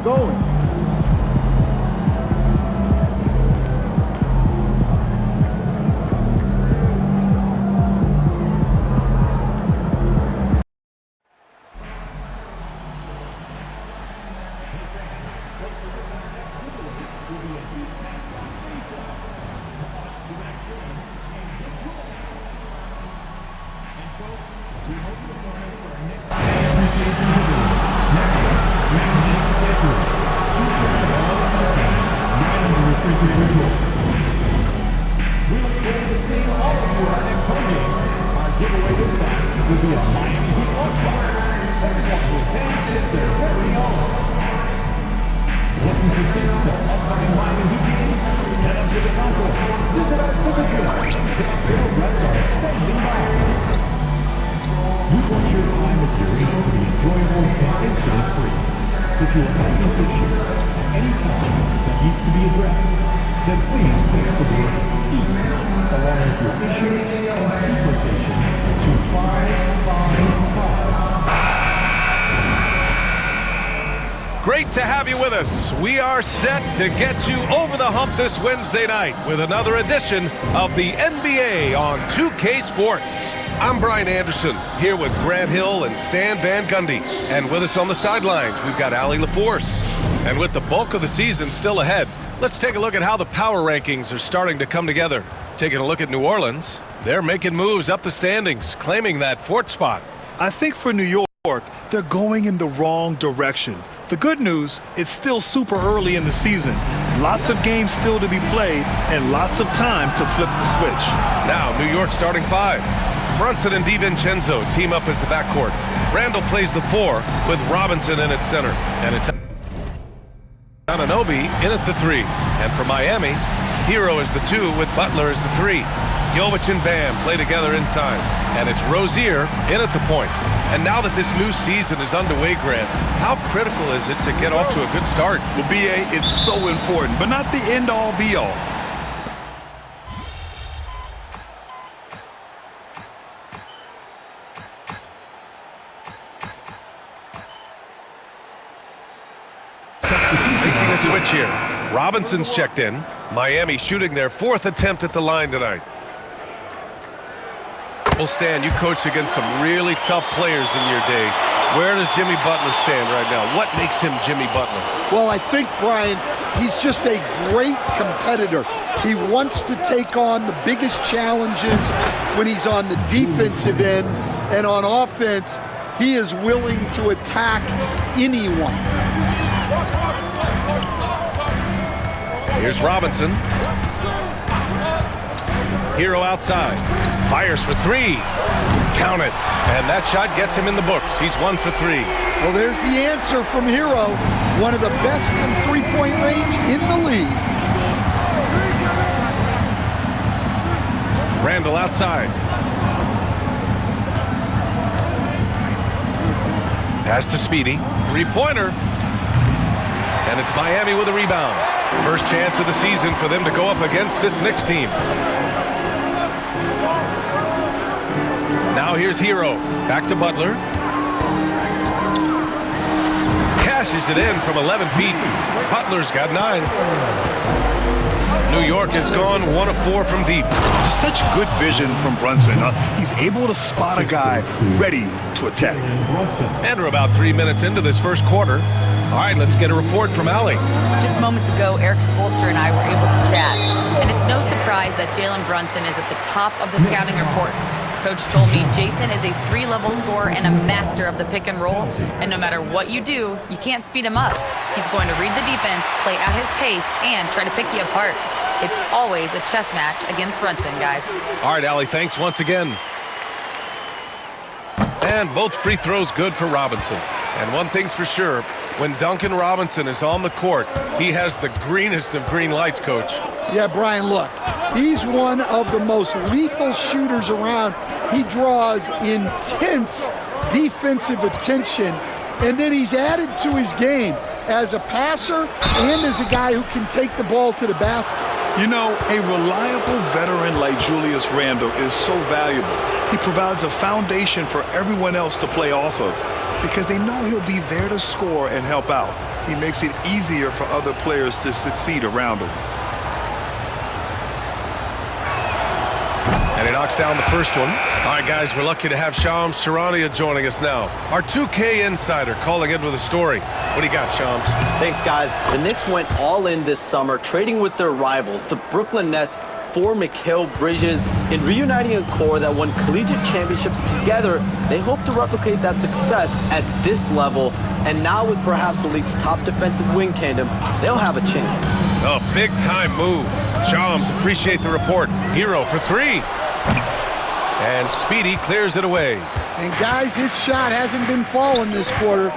going. If you have an issue at any time that needs to be addressed, then please text the word EAT along with your issue and seat location to 555. Great to have you with us. We are set to get you over the hump this Wednesday night with another edition of the NBA on 2K Sports. I'm Brian Anderson, here with Grant Hill and Stan Van Gundy. And with us on the sidelines, we've got Allie LaForce. And with the bulk of the season still ahead, let's take a look at how the power rankings are starting to come together. Taking a look at New Orleans, they're making moves up the standings, claiming that fourth spot. I think for New York, they're going in the wrong direction. The good news, it's still super early in the season. Lots of games still to be played and lots of time to flip the switch. Now, New York starting five. Brunson and DiVincenzo team up as the backcourt. Randall plays the 4 with Robinson in at center. And it's Anunoby in at the 3. And for Miami, Hero is the 2 with Butler as the 3. Jovic and Bam play together inside. And it's Rozier in at the point. And now that this new season is underway, Grant, how critical is it to get off to a good start? Well, BA, it's so important, but not the end-all, be-all. Making a switch here. Robinson's checked in. Miami shooting their 4th attempt at the line tonight. Well, Stan, you coached against some really tough players in your day. Where does Jimmy Butler stand right now? What makes him Jimmy Butler? Well, I think, Brian, he's just a great competitor. He wants to take on the biggest challenges when he's on the defensive end, and on offense, he is willing to attack anyone. Here's Robinson. Hero outside. Fires for 3. Count it. And that shot gets him in the books. He's 1 for 3. Well, there's the answer from Hero. One of the best from three-point range in the league. Randall outside. Pass to Speedy. 3-pointer. And it's Miami with a rebound. First chance of the season for them to go up against this Knicks team. Now here's Hero. Back to Butler. Cashes it in from 11 feet. Butler's got 9. New York has gone 1 of 4 from deep. Such good vision from Brunson. He's able to spot a guy ready to attack. And we're about 3 minutes into this first quarter. All right, let's get a report from Allie. Just moments ago, Eric Spoelstra and I were able to chat. And it's no surprise that Jalen Brunson is at the top of the scouting report. Coach told me Jason is a 3-level scorer and a master of the pick and roll. And no matter what you do, you can't speed him up. He's going to read the defense, play at his pace, and try to pick you apart. It's always a chess match against Brunson, guys. All right, Allie, thanks once again. And both free throws good for Robinson. And one thing's for sure, when Duncan Robinson is on the court, he has the greenest of green lights, Coach. Yeah, Brian, look, he's one of the most lethal shooters around. He draws intense defensive attention, and then he's added to his game as a passer and as a guy who can take the ball to the basket. You know, a reliable veteran like Julius Randle is so valuable. He provides a foundation for everyone else to play off of because they know he'll be there to score and help out. he makes it easier for other players to succeed around him. And he knocks down the first one. All right, guys, we're lucky to have Shams Charania joining us now. Our 2K insider calling in with a story. What do you got, Shams? Thanks, guys. The Knicks went all in this summer, trading with their rivals, the Brooklyn Nets, for Mikal Bridges. In reuniting a core that won collegiate championships together, they hope to replicate that success at this level. And now with perhaps the league's top defensive wing tandem, they'll have a chance. A big-time move. Shams, appreciate the report. Hero for three. And Speedy clears it away. And guys, his shot hasn't been falling this quarter.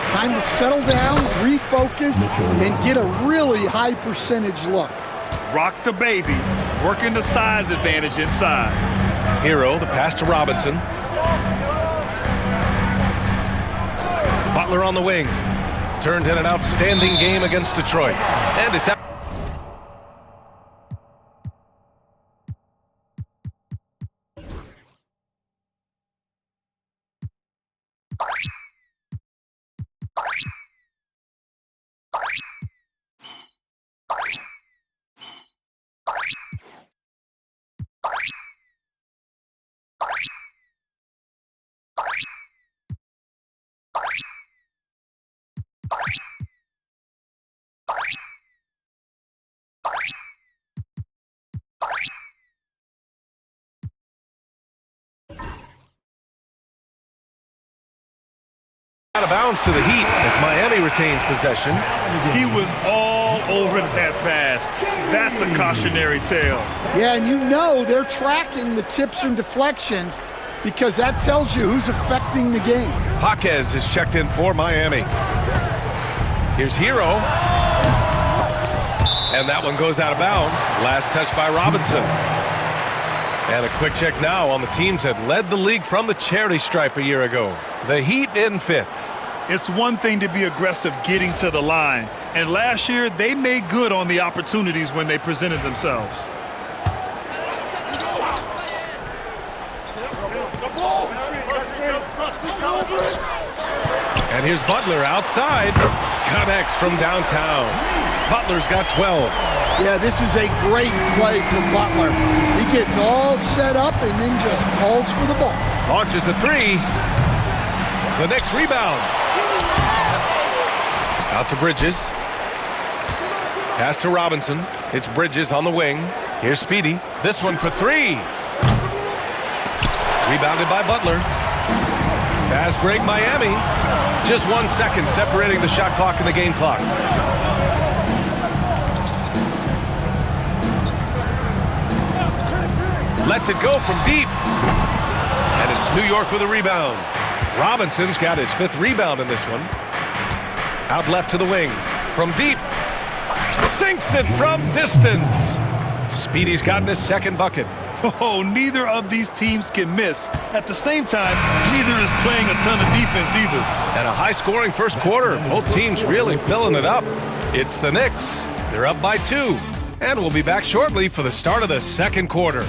Time to settle down, refocus, and get a really high percentage look. Rock the baby, working the size advantage inside. Hero, the pass to Robinson. Butler on the wing. Turned in an outstanding game against Detroit. And it's out. Out of bounds to the Heat as Miami retains possession. He was all over that pass. That's a cautionary tale. Yeah, and you know they're tracking the tips and deflections because that tells you who's affecting the game. Jaquez is checked in for Miami. Here's Hero. And that one goes out of bounds. Last touch by Robinson. And a quick check now on the teams that led the league from the charity stripe a year ago. The Heat in fifth. It's one thing to be aggressive getting to the line. And last year, they made good on the opportunities when they presented themselves. And here's Butler outside. Connects from downtown. Butler's got 12. Yeah, this is a great play for Butler. He gets all set up and then just calls for the ball. Launches a three. The next rebound. Out to Bridges. Pass to Robinson. It's Bridges on the wing. Here's Speedy. This one for three. Rebounded by Butler. Fast break Miami. Just 1 second separating the shot clock and the game clock. Lets it go from deep. And it's New York with a rebound. Robinson's got his 5th rebound in this one. Out left to the wing. From deep. Sinks it from distance. Speedy's gotten his 2nd bucket. Oh, neither of these teams can miss. At the same time, neither is playing a ton of defense either. And a high-scoring first quarter. Both teams really filling it up. It's the Knicks. They're up by 2. And we'll be back shortly for the start of the second quarter.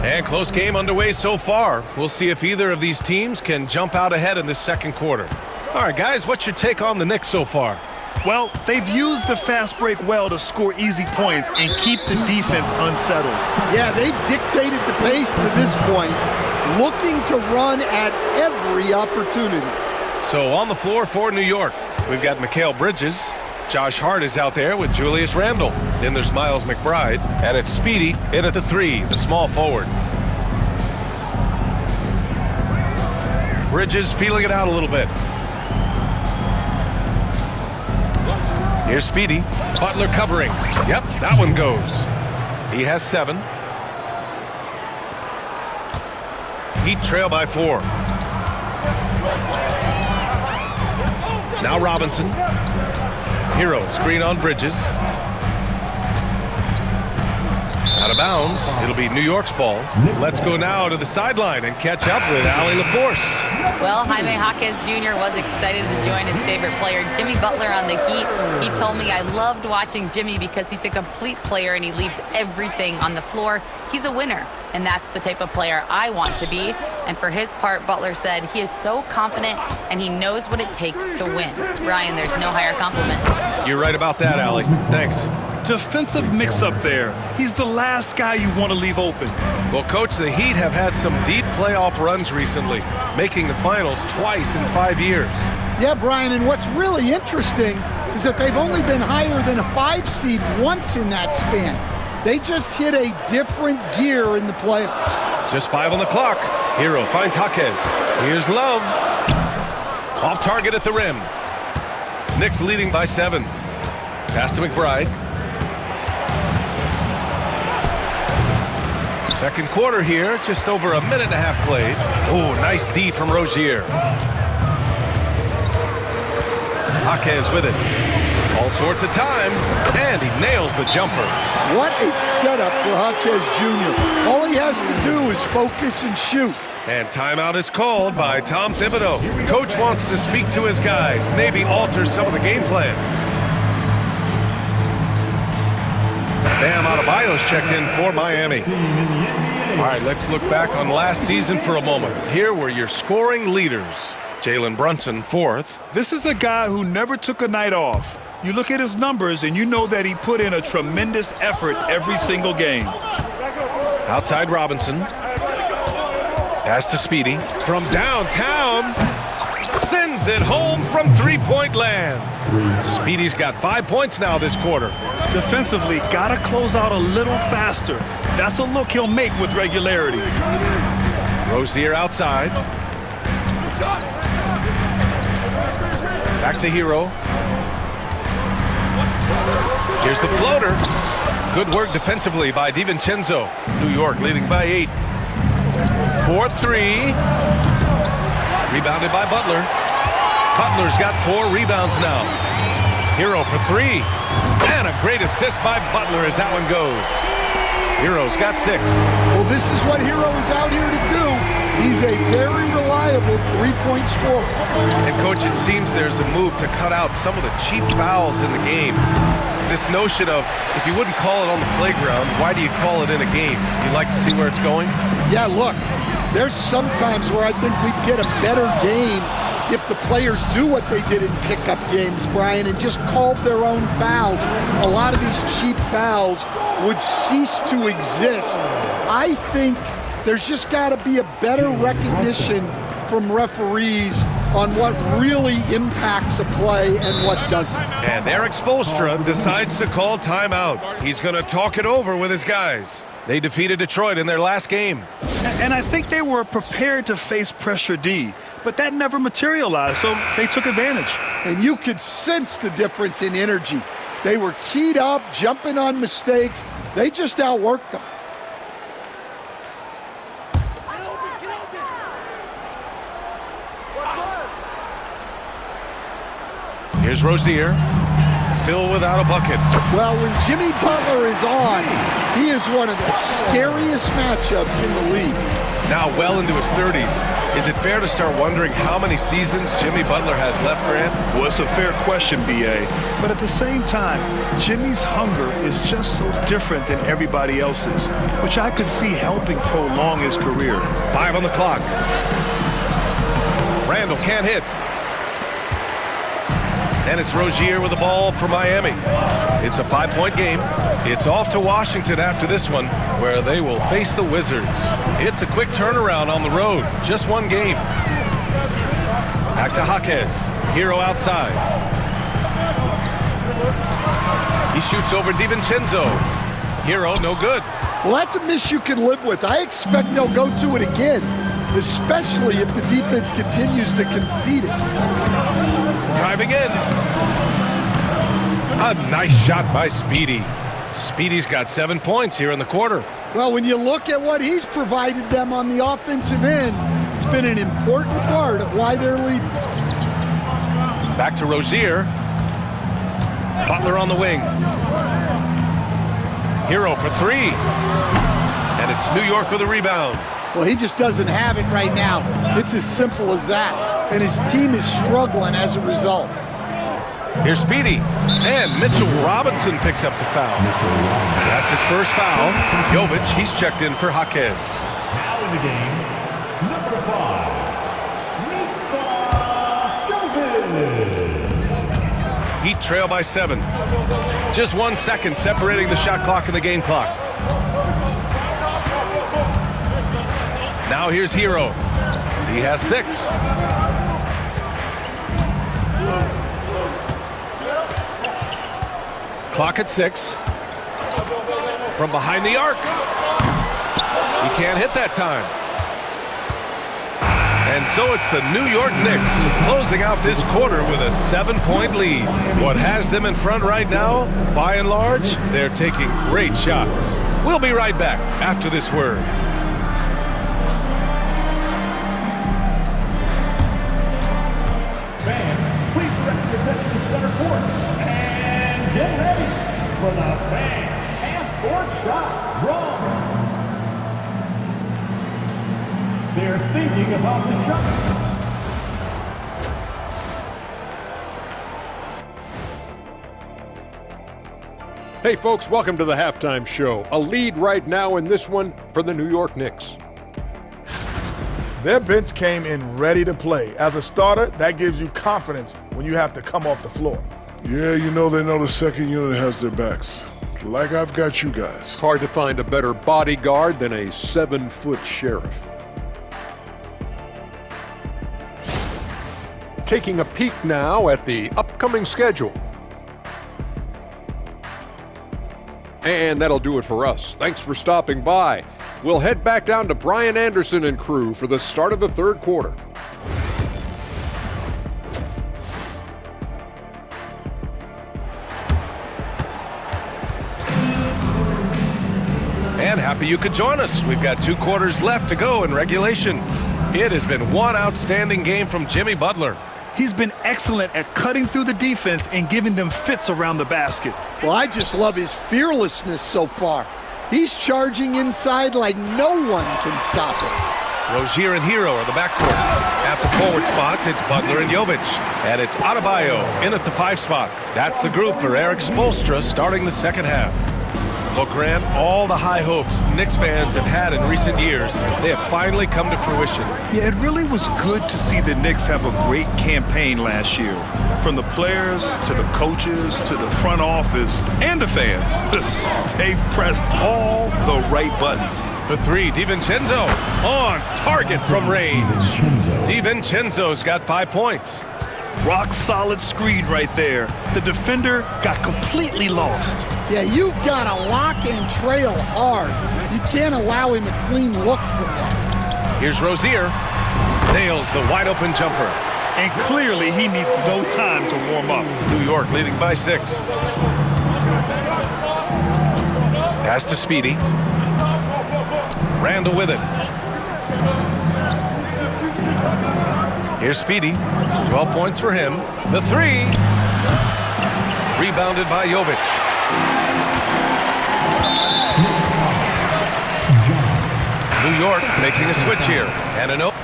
And close game underway so far. We'll see if either of these teams can jump out ahead in this second quarter. All right, guys, what's your take on the Knicks so far? Well, they've used the fast break well to score easy points and keep the defense unsettled. Yeah, they've dictated the pace to this point, looking to run at every opportunity. So on the floor for New York, we've got Mikal Bridges. Josh Hart is out there with Julius Randle. Then there's Miles McBride. And it's Speedy in at the 3, the small forward. Bridges feeling it out a little bit. Here's Speedy. Butler covering. Yep, that one goes. He has 7. Heat trail by 4. Now Robinson. Hero, screen on Bridges. Out of bounds. It'll be New York's ball. Let's go now to the sideline and catch up with Allie LaForce. Well, Jaime Jaquez Jr. was excited to join his favorite player, Jimmy Butler, on the Heat. He told me, "I loved watching Jimmy because he's a complete player and he leaves everything on the floor. He's a winner, and that's the type of player I want to be." And for his part, Butler said he is so confident and he knows what it takes to win. Brian, there's no higher compliment. You're right about that, Allie. Thanks. Defensive mix-up there. He's the last guy you want to leave open. Well, Coach, the Heat have had some deep playoff runs recently, making the finals twice in 5 years. Yeah, Brian, and what's really interesting is that they've only been higher than a 5 seed once in that span. They just hit a different gear in the playoffs. Just 5 on the clock. Hero finds Jaquez. Here's Love. Off target at the rim. Knicks leading by 7. Pass to McBride. Second quarter here, just over a minute and a half played. Oh, nice D from Rozier. Jaquez with it. All sorts of time, and he nails the jumper. What a setup for Jaquez Jr. All he has to do is focus and shoot. And timeout is called by Tom Thibodeau. Coach wants to speak to his guys, maybe alter some of the game plan. Bam Adebayo's checked in for Miami. All right, let's look back on last season for a moment. Here were your scoring leaders. Jalen Brunson, 4th. This is a guy who never took a night off. You look at his numbers and you know that he put in a tremendous effort every single game. Outside Robinson. Pass to Speedy. From downtown. Sends it home from three-point land. Speedy's got 5 points now this quarter. Defensively, gotta close out a little faster. That's a look he'll make with regularity. Rozier outside. Back to Hero. Here's the floater. Good work defensively by DiVincenzo. New York leading by 8. 4-3. Rebounded by Butler. Butler's got 4 rebounds now. Hero for 3. And a great assist by Butler as that one goes. Hero's got 6. Well, this is what Hero is out here to do. He's a very reliable three-point scorer. And, Coach, it seems there's a move to cut out some of the cheap fouls in the game. This notion of, if you wouldn't call it on the playground, why do you call it in a game? You like to see where it's going? Yeah, look, there's some times where I think we'd get a better game if the players do what they did in pickup games, Brian, and just called their own fouls. A lot of these cheap fouls would cease to exist. I think there's just got to be a better recognition from referees on what really impacts a play and what doesn't. And Eric Spoelstra decides to call timeout. He's going to talk it over with his guys. They defeated Detroit in their last game. And I think they were prepared to face pressure D, but that never materialized, so they took advantage. And you could sense the difference in energy. They were keyed up, jumping on mistakes. They just outworked them. Here's Rozier, still without a bucket. Well, when Jimmy Butler is on, he is one of the scariest matchups in the league. Now well into his 30s. Is it fair to start wondering how many seasons Jimmy Butler has left, Grant? Well, it's a fair question, B.A. But at the same time, Jimmy's hunger is just so different than everybody else's, which I could see helping prolong his career. 5 on the clock. Randall can't hit. And it's Rozier with the ball for Miami. It's a 5-point game. It's off to Washington after this one, where they will face the Wizards. It's a quick turnaround on the road. Just one game. Back to Jaquez. Hero outside. He shoots over DiVincenzo. Hero, no good. Well, that's a miss you can live with. I expect they'll go to it again, especially if the defense continues to concede it. Driving in. A nice shot by Speedy. Speedy's got 7 points here in the quarter. Well, when you look at what he's provided them on the offensive end, it's been an important part of why they're leading. Back to Rozier. Butler on the wing. Hero for three. And it's New York with a rebound. Well, he just doesn't have it right now. It's as simple as that. And his team is struggling as a result. Here's Speedy. And Mitchell Robinson picks up the foul. That's his first foul. Jovic, he's checked in for Jaquez. Now in the game, number 5, Nikola Jovic. Heat trail by 7. Just 1 second separating the shot clock and the game clock. Now here's Hero. He has 6. Clock at 6. From behind the arc. He can't hit that time. And so it's the New York Knicks closing out this quarter with a 7-point lead. What has them in front right now, by and large, they're taking great shots. We'll be right back after this word. Fans, please direct your attention to center court. And get ready for the fan half-court shot drums. They're thinking about the shot. Hey folks, welcome to the halftime show. A lead right now in this one for the New York Knicks. Their bench came in ready to play. As a starter, that gives you confidence when you have to come off the floor. Yeah, you know they know the second unit has their backs. Like I've got you guys. Hard to find a better bodyguard than a 7-foot sheriff. Taking a peek now at the upcoming schedule. And that'll do it for us. Thanks for stopping by. We'll head back down to Brian Anderson and crew for the start of the third quarter. And happy you could join us. We've got 2 quarters left to go in regulation. It has been one outstanding game from Jimmy Butler. He's been excellent at cutting through the defense and giving them fits around the basket. Well, I just love his fearlessness so far. He's charging inside like no one can stop him. Rozier and Hero are the backcourt. At the forward spots, it's Butler and Jovic. And it's Adebayo in at the 5 spot. That's the group for Erik Spoelstra starting the second half. Well, Grant, all the high hopes Knicks fans have had in recent years, they have finally come to fruition. Yeah, it really was good to see the Knicks have a great campaign last year. From the players to the coaches to the front office and the fans. They've pressed all the right buttons. For 3, DiVincenzo on target from range. DiVincenzo's got 5 points. Rock solid screen right there. The defender got completely lost. Yeah, you've got to lock and trail hard. You can't allow him a clean look from that. Here's Rozier. Nails the wide open jumper. And clearly he needs no time to warm up. New York leading by 6. Pass to Speedy. Randall with it. Here's Speedy. 12 points for him. The 3. Rebounded by Jovic. New York making a switch here. And an open.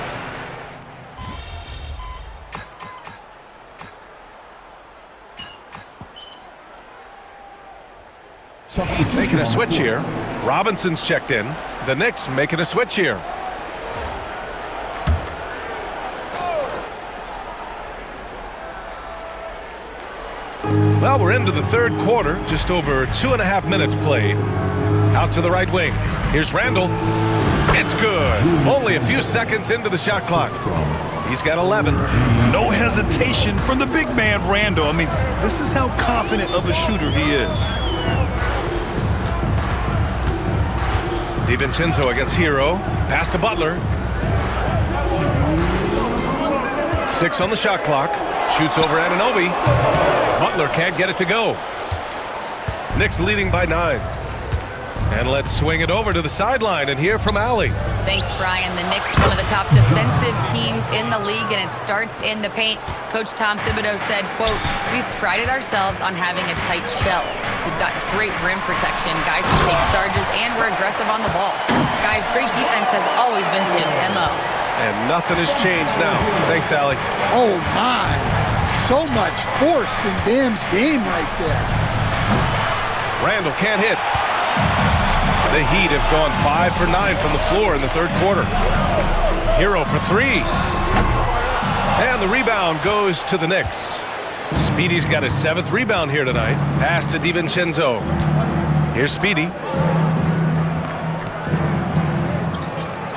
Making a switch here. Robinson's checked in. The Knicks making a switch here. Well, we're into the third quarter. Just over 2.5 minutes played. Out to the right wing. Here's Randall. It's good. Only a few seconds into the shot clock. He's got 11. No hesitation from the big man, Randall. I mean, this is how confident of a shooter he is. DiVincenzo against Hero. Pass to Butler. 6 on the shot clock. Shoots over Anunoby. Butler can't get it to go. Knicks leading by 9. And let's swing it over to the sideline and hear from Allie. Thanks, Brian. The Knicks, one of the top defensive teams in the league, and it starts in the paint. Coach Tom Thibodeau said, quote, "We've prided ourselves on having a tight shell. We've got great rim protection, guys who take charges, and we're aggressive on the ball. Guys, great defense has always been Tibbs' MO." And nothing has changed now. Thanks, Allie. Oh, my. So much force in Bam's game right there. Randall can't hit. The Heat have gone 5 for 9 from the floor in the third quarter. Hero for 3. And the rebound goes to the Knicks. Speedy's got his 7th rebound here tonight. Pass to DiVincenzo. Here's Speedy.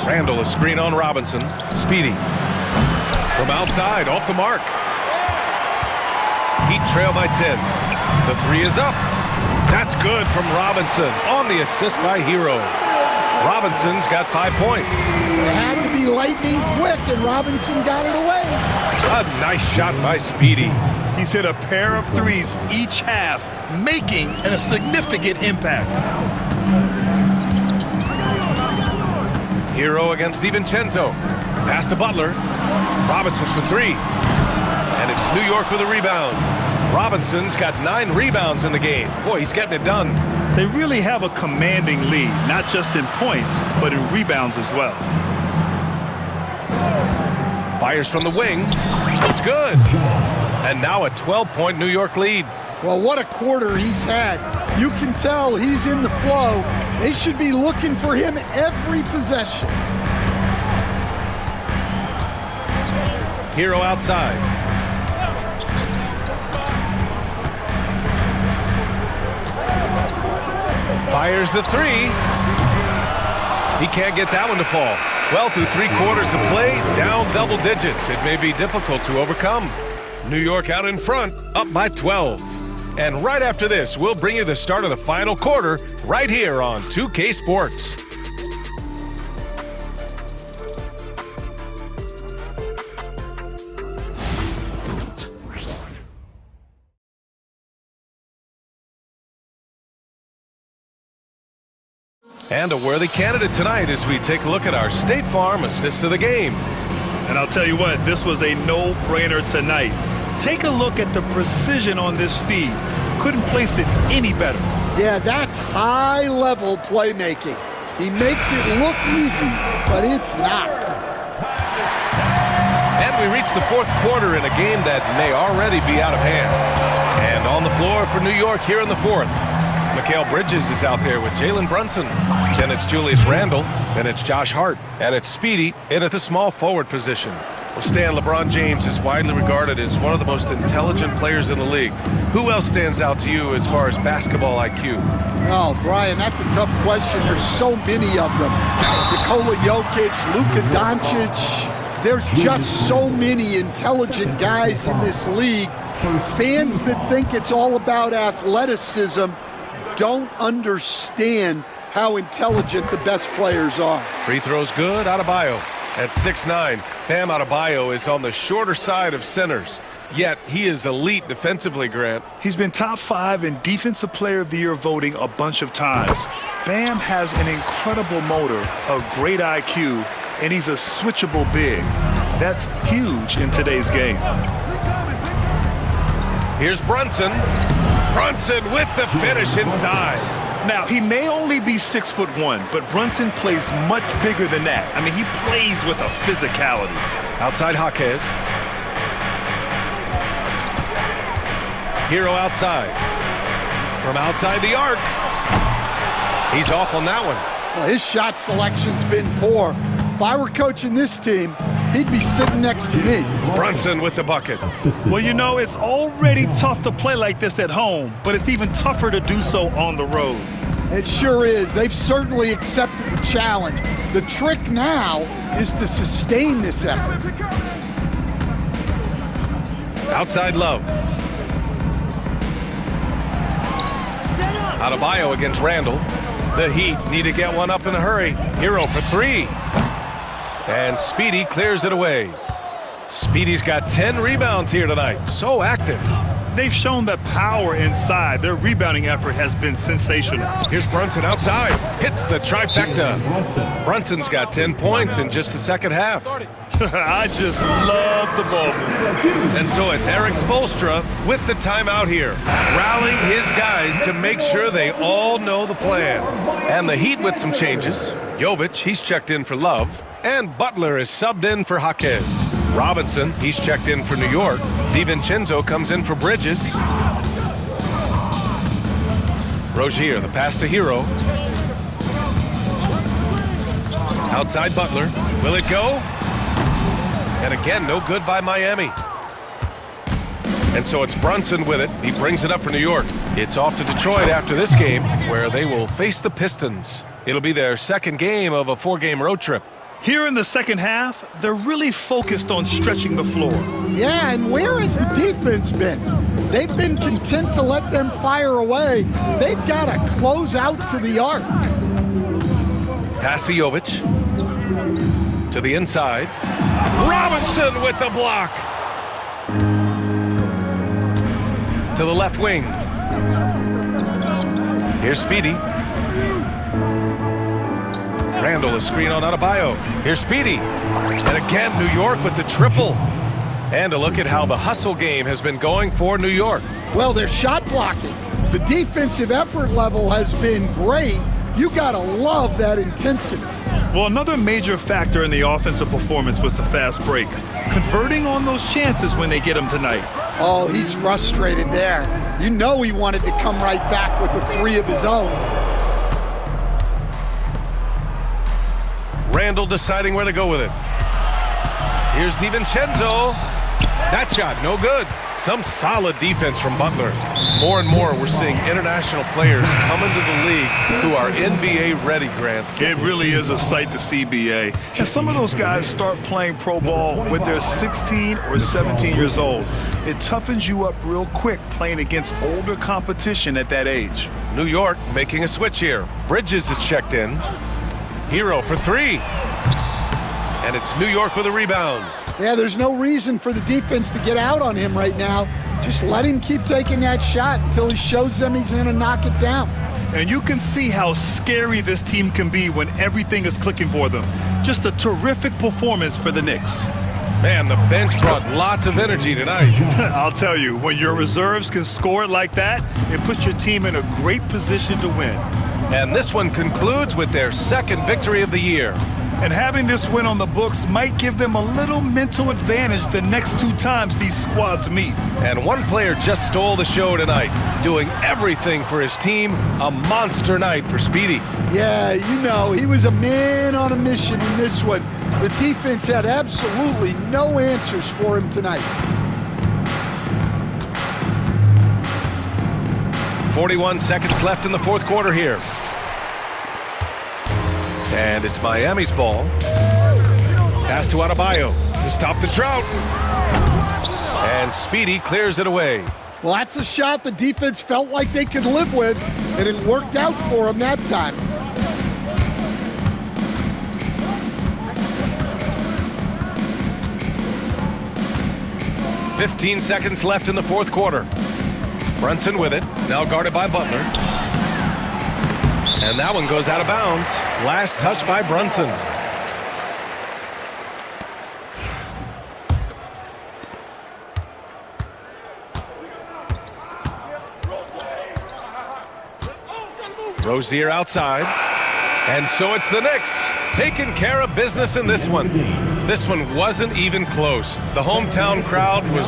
Randall, a screen on Robinson. Speedy. From outside, off the mark. Heat trail by 10. The 3 is up. That's good from Robinson on the assist by Hero. Robinson's got 5 points. It had to be lightning quick, and Robinson got it away. A nice shot by Speedy. He's hit a pair of threes each half, making a significant impact. Hero against DiVincenzo. Pass to Butler. Robinson for 3. And it's New York with a rebound. Robinson's got 9 rebounds in the game. Boy, he's getting it done. They really have a commanding lead, not just in points, but in rebounds as well. Fires from the wing. It's good. And now a 12-point New York lead. Well, what a quarter he's had. You can tell he's in the flow. They should be looking for him every possession. Hero outside. Fires the 3. He can't get that one to fall. Well, through 3 quarters of play, down double digits. It may be difficult to overcome. New York out in front, up by 12. And right after this, we'll bring you the start of the final quarter right here on 2K Sports. And a worthy candidate tonight as we take a look at our State Farm assist of the game. And I'll tell you what, this was a no-brainer tonight. Take a look at the precision on this feed. Couldn't place it any better. Yeah, that's high-level playmaking. He makes it look easy, but it's not. And we reach the fourth quarter in a game that may already be out of hand. And on the floor for New York here in the fourth. Mikal Bridges is out there with Jalen Brunson. Then it's Julius Randle. Then it's Josh Hart. And it's Speedy in at the small forward position. Well, Stan, LeBron James is widely regarded as one of the most intelligent players in the league. Who else stands out to you as far as basketball IQ? Oh, Brian, that's a tough question. There's so many of them. Nikola Jokic, Luka Doncic. There's just so many intelligent guys in this league. Fans that think it's all about athleticism don't understand how intelligent the best players are. Free throws good. Adebayo at 6'9". Bam Adebayo is on the shorter side of centers. Yet he is elite defensively, Grant. He's been top 5 in Defensive Player of the Year voting a bunch of times. Bam has an incredible motor, a great IQ, and he's a switchable big. That's huge in today's game. Here's Brunson. Brunson with the finish inside. Now, he may only be 6'1", but Brunson plays much bigger than that. I mean, he plays with a physicality. Outside Jaquez. Hero outside. From outside the arc. He's off on that one. Well, his shot selection's been poor. If I were coaching this team, he'd be sitting next to me. Brunson with the bucket. Well, you know, it's already tough to play like this at home, but it's even tougher to do so on the road. It sure is. They've certainly accepted the challenge. The trick now is to sustain this effort. Outside Love. Adebayo against Randall. The Heat need to get one up in a hurry. Hero for 3. And Speedy clears it away. Speedy's got 10 rebounds here tonight. So active. They've shown that power inside. Their rebounding effort has been sensational. Here's Brunson outside. Hits the trifecta. Brunson's got 10 points in just the second half. I just love the ball. And so it's Eric Spoelstra with the timeout here, rallying his guys to make sure they all know the plan. And the Heat with some changes. Jovic, he's checked in for Love. And Butler is subbed in for Jaquez. Robinson, he's checked in for New York. DiVincenzo comes in for Bridges. Rozier, the pass to Hero. Outside Butler. Will it go? And again, no good by Miami. And so it's Brunson with it. He brings it up for New York. It's off to Detroit after this game, where they will face the Pistons. It'll be their second game of a 4-game road trip. Here in the second half, they're really focused on stretching the floor. Yeah, and where has the defense been? They've been content to let them fire away. They've got to close out to the arc. Pass to Jovic. To the inside. Robinson with the block. To the left wing. Here's Speedy. Randall is screen on Adebayo. Here's Speedy. And again, New York with the triple. And a look at how the hustle game has been going for New York. Well, they're shot blocking. The defensive effort level has been great. You got to love that intensity. Well, another major factor in the offensive performance was the fast break. Converting on those chances when they get them tonight. Oh, he's frustrated there. You know he wanted to come right back with a 3 of his own. Randall deciding where to go with it. Here's DiVincenzo. That shot, no good. Some solid defense from Butler. More and more, we're seeing international players come into the league who are NBA ready, Grant. It really is a sight to see, BA. And some of those guys start playing pro ball when they're 16 or 17 years old. It toughens you up real quick playing against older competition at that age. New York making a switch here. Bridges is checked in. Hero for 3. And it's New York with a rebound. Yeah, there's no reason for the defense to get out on him right now. Just let him keep taking that shot until he shows them he's going to knock it down. And you can see how scary this team can be when everything is clicking for them. Just a terrific performance for the Knicks. Man, the bench brought lots of energy tonight. I'll tell you, when your reserves can score it like that, it puts your team in a great position to win. And this one concludes with their second victory of the year. And having this win on the books might give them a little mental advantage the next 2 times these squads meet. And one player just stole the show tonight, doing everything for his team. A monster night for Speedy. Yeah, you know, he was a man on a mission in this one. The defense had absolutely no answers for him tonight. 41 seconds left in the fourth quarter here. And it's Miami's ball. Pass to Adebayo to stop the drought. And Speedy clears it away. Well, that's a shot the defense felt like they could live with, and it worked out for them that time. "15 seconds left in the fourth quarter. Brunson with it, now guarded by Butler. And that one goes out of bounds. Last touch by Brunson. Rozier outside. And so it's the Knicks taking care of business in this one. This one wasn't even close. The hometown crowd was